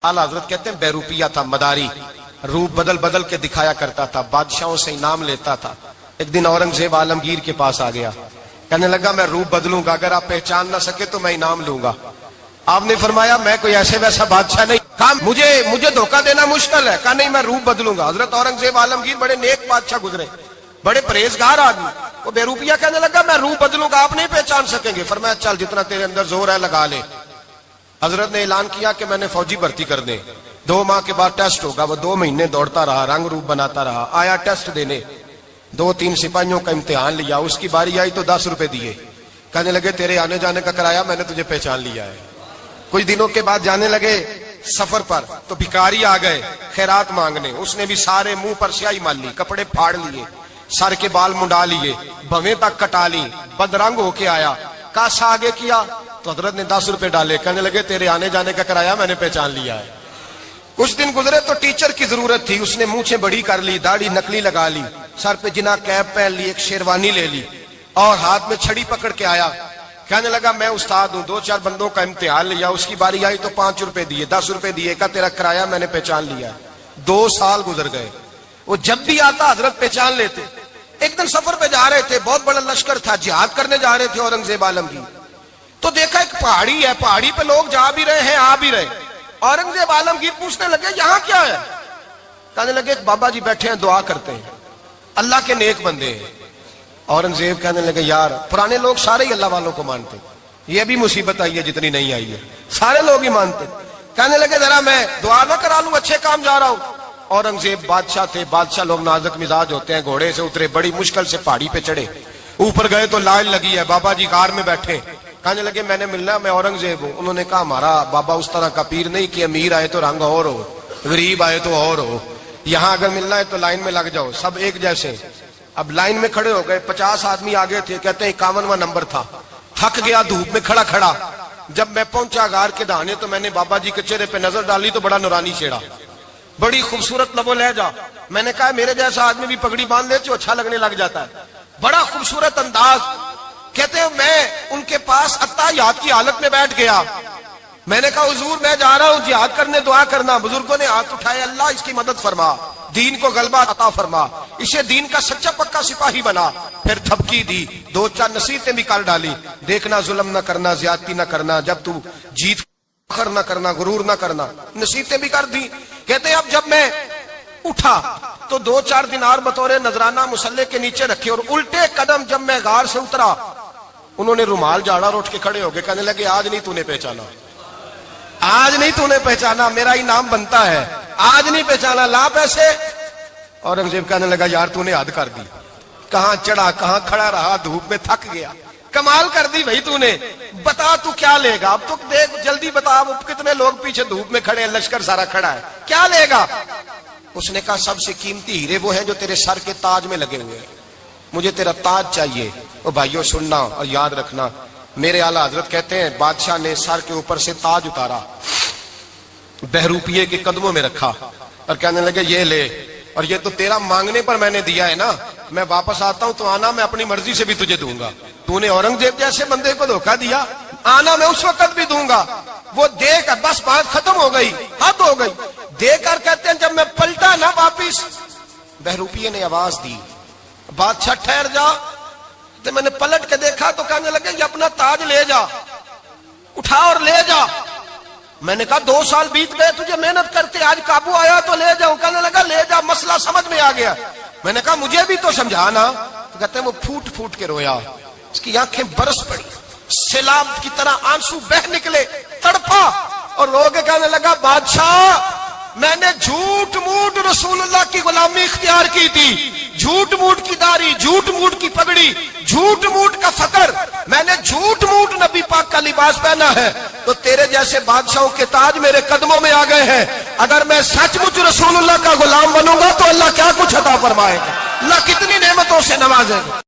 आला हजरत कहते हैं बेरूपिया था, मदारी, रूप बदल बदल के दिखाया करता था, बादशाहों से इनाम लेता था। एक दिन औरंगजेब आलमगीर के पास आ गया, कहने लगा मैं रूप बदलूंगा, अगर आप पहचान ना सके तो मैं इनाम लूंगा। आपने फरमाया मैं कोई ऐसे वैसा बादशाह नहीं, कहा मुझे धोखा देना मुश्किल है, कहा नहीं मैं रूप बदलूंगा। हजरत औरंगजेब आलमगीर बड़े नेक बादशाह गुजरे, बड़े परहेजगार आदमी, वो बेरूपिया कहने लगा मैं रूप बदलूंगा, आप नहीं पहचान सकेंगे। फरमाया चल जितना तेरे अंदर जोर है लगा ले। हजरत ने ऐलान किया कि मैंने फौजी भर्ती कर दे, 2 माह के बाद टेस्ट होगा। वो 2 महीने दौड़ता रहा, रंग रूप बनाता रहा, आया टेस्ट देने, 2-3 सिपाहियों का इम्तिहान लिया, उसकी बारी आई तो 10 रुपए दिए, कहने लगे तेरे आने जाने का किराया मैंने तुझे पहचान लिया है। कुछ दिनों के बाद जाने लगे सफर पर, तो भिखारी आ गए खैरात मांगने, उसने भी सारे मुंह पर स्याही मार ली, कपड़े फाड़ लिए, सर के बाल मुंडा लिए, भवें तक कटा ली, बदरंग होके आया, कासा आगे किया तो हजरत ने 10 रुपए डाले, कहने लगे तेरे आने जाने का किराया मैंने पहचान लिया है। कुछ दिन गुजरे तो टीचर की जरूरत थी, उसने मूंछें बड़ी कर ली, दाढ़ी नकली लगा ली, सर पे जिना कैप पहन ली, एक शेरवानी ले ली और हाथ में छड़ी पकड़ के आया, कहने लगा मैं उस्ताद हूं, 2-4 बंदों का इम्तिहान लिया, उसकी बारी आई तो 5 रुपए दिए, 10 रुपए दिए, का तेरा किराया मैंने पहचान लिया। 2 साल गुजर गए, वो जब भी आता हजरत पहचान लेते। एक दिन सफर पे जा रहे थे, बहुत बड़ा लश्कर था, जिहाद करने जा रहे थे औरंगजेब आलमगीर, तो देखा एक पहाड़ी है, पहाड़ी पे लोग जा भी रहे हैं आ भी रहे। औरंगजेब आलमगीर पूछने लगे यहाँ क्या है, कहने लगे बाबा जी बैठे हैं दुआ करते हैं, अल्लाह के नेक बंदे हैं। औरंगजेब कहने लगे यार पुराने लोग सारे ही अल्लाह वालों को मानते, ये भी मुसीबत आई है जितनी नहीं आई है, सारे लोग ही मानते। कहने लगे जरा मैं दुआ ना करा लूं, अच्छे काम जा रहा हूं। औरंगजेब बादशाह थे, बादशाह लोग नाजुक मिजाज होते हैं, घोड़े से उतरे, बड़ी मुश्किल से पहाड़ी पे चढ़े, ऊपर गए तो लाइन लगी है, बाबा जी कार में बैठे, कहने लगे मैंने मिलना, मैं औरंगजेब हूं। उन्होंने कहा हमारा बाबा उस तरह का पीर नहीं कि अमीर आए तो रंग और हो, गरीब आए तो और हो, यहाँ अगर मिलना है तो लाइन में लग जाओ, सब एक जैसे। अब लाइन में खड़े हो गए, 50 आदमी आगे थे, कहते हैं 51वां नंबर था, थक गया धूप में खड़ा खड़ा। जब मैं पहुंचा गार के दाने तो मैंने बाबा जी के चेहरे पे नजर डाली तो बड़ा नूरानी चेहरा, बड़ी खूबसूरत लबो लहजा। मैंने कहा मेरे जैसा आदमी भी पगड़ी बांध ले तो अच्छा लगने लग जाता है, बड़ा खूबसूरत अंदाज। कहते हैं मैं उनके पास अत्ताहियात की हालत में बैठ गया, मैंने कहा हुजूर मैं जा रहा हूं जिहाद करने, दुआ करना। बुजुर्गों ने हाथ उठाए, अल्लाह इसकी मदद फरमा, दीन को गलबा अता फरमा, इसे दीन का सच्चा पक्का सिपाही बना। फिर थपकी दी, 2-4 नसीहतें भी कर डाली, देखना जुल्म न करना, ज्यादती न करना, जब तू जीत फखर न करना, गुरूर न करना, नसीहतें भी कर दी। कहते अब जब मैं उठा तो 2-4 दिनार बतौर नजराना मुसल्ले के नीचे रखे, और उल्टे कदम जब मैं गार से उतरा उन्होंने रुमाल झाड़ा और उठ के खड़े हो गए, कहने लगे आज नहीं तूने पहचाना, आज नहीं तूने पहचाना, मेरा इनाम बनता है, आज नहीं पहचाना, ला पैसे। औरंगजेब कहने लगा यार तूने हद कर दी, कहां चढ़ा कहां खड़ा रहा, धूप में थक गया, कमाल कर दी भाई तूने, बता तू क्या लेगा, अब तो देख जल्दी बता, अब कितने लोग पीछे धूप में खड़े हैं, लश्कर सारा खड़ा है, क्या लेगा। उसने कहा सबसे कीमती हीरे वो हैं जो तेरे सर के ताज में लगे हुए हैं, मुझे तेरा ताज चाहिए। ओ भाइयों सुनना और याद रखना, मेरे आला हजरत कहते हैं बादशाह ने सर के ऊपर से ताज उतारा, बहरूपिये के कदमों में रखा और कहने लगे ये ले, और ये तो तेरा मांगने पर मैंने दिया है ना, मैं वापस आता हूं तो आना मैं अपनी मर्जी से भी तुझे दूंगा, तूने औरंगजेब जैसे बंदे को धोखा दिया, आना मैं उस वक्त भी दूंगा। वो देख बस बात खत्म हो गई, हद हो गई। देकर कहते हैं जब मैं पलटा ना वापिस, बहरूपिये ने आवाज दी बादशाह ठहर जा, तो मैंने पलट के देखा तो कहने लगे ये अपना ताज ले जा, उठा और ले जा। मैंने कहा 2 साल बीत गए तुझे मेहनत करते, आज काबू आया तो ले जाऊं, कहने लगा ले जा, मसला समझ में आ गया। मैंने कहा मुझे भी तो समझाना, तो कहते हैं वो फूट फूट के रोया, उसकी आंखें बरस पड़ी, सैलाब की तरह आंसू बह निकले, तड़पा और रो के कहने लगा बादशाह मैंने झूठ मूठ रसूलुल्लाह की गुलामी इख्तियार की थी, झूठ मूठ की दाढ़ी, झूठ मूठ की पगड़ी, झूठ मूठ का फकर, मैंने झूठ मूठ नबी पाक का लिबास पहना है, तो तेरे जैसे बादशाहों के ताज मेरे कदमों में आ गए हैं। अगर मैं सचमुच रसूलुल्लाह का गुलाम बनूंगा तो अल्लाह क्या कुछ अता फरमाएगा, अल्लाह कितनी नेमतों से नवाजेगा।